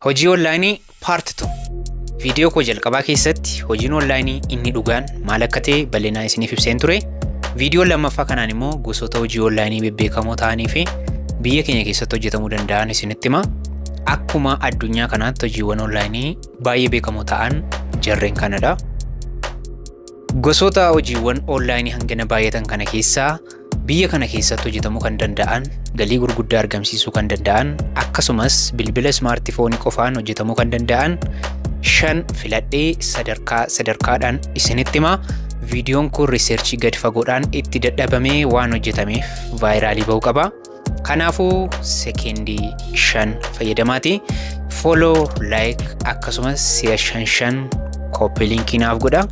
Hojii onlaayinii part 2. Viidiyoo koo jalqabaa keessatti hojiin onlaayinii inni dhugaan maal akka ta'e bal'inaan isiniif ibseen ture. Viidiyoo lammaffaa kanaan immoo gosoota hojii onlaayinii bebbeekamoo ta'anii fi biyya keenya keessatti hojjetamuu danda'an isinitti hima. Akkuma addunyaa kanaatti hojiiwwan onlaayinii baay'ee beekamoo ta'an jarreen kanadha. Gosoota hojiiwwan onlaayinii hangana baay'atan kana keessaa biyya kana keessatti hojjetamuu kan danda'an, galii gurguddaa argamsiisuu kan danda'an, akkasumas bilbila smaartifoonii qofaan hojjetamuu kan danda'an 5 filadhee sadarkaadhaan isinitti hima. Viidiyoon kun riiserchii gadi fagoodhaan itti dadhabamee waan hojjetameef vaayiraalii bahuu qaba. Kanaafuu sekeendii 5 fayyadamaati. Follow, like akkasumas si'a 5 copy linkii naaf godha.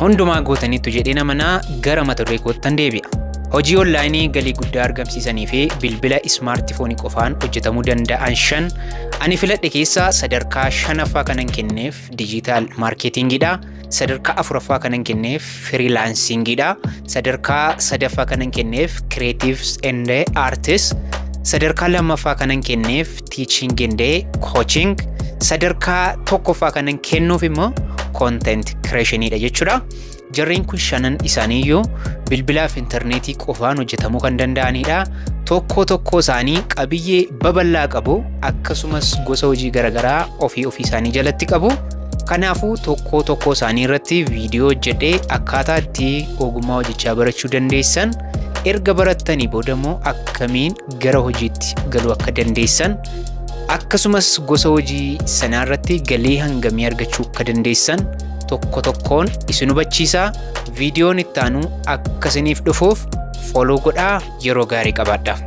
Hundumaa gootaniitu jedhee namanaa gara mata duree kootan deebi'a. Hojii onlaayinii galii guddaa argamsiisanii fi bilbila smaartifoonii qofaan hojjetamuu danda'an 5 ani filadhe keessaa sadarkaa 5ffaa kanan kenneef dijiitaal maarkeetingiidha. Sadarkaa 4ffaa kanan kenneef firiilaansingiidha. Sadarkaa 3ffaa kanan kenneef creatives and artists. Sadarkaa 2ffaa kanan kenneef teaching and coaching. Sadarkaa 1ffaa kanan kennuuf immoo content creation dha jechuudha. Jarreen kun 5 isaaniiyyuu bilbilaa fi intarneetii qofaan hojjetamuu kan danda'anidha. Tokko isaanii qabiyyee babal'aa qabu, akkasumas gosa hojii garaagaraa ofii isaanii jalatti qabu. Kanaafuu tokko isaanii irratti viidiyoo hojjedhee akkaataa itti ogummaa hojjechaa barachuu dandeessan, erga barattanii booda immoo akkamiin gara hojiitti galuu akka dandeessan, akkasumas gosa hojii sanaa irratti galii hangamii argachuu akka dandeessan tokkoon isin hubachiisa. Viidiyoon itti aanu akka isiniif dhufuuf follow godhaa. Yeroo gaarii qabaadhaa.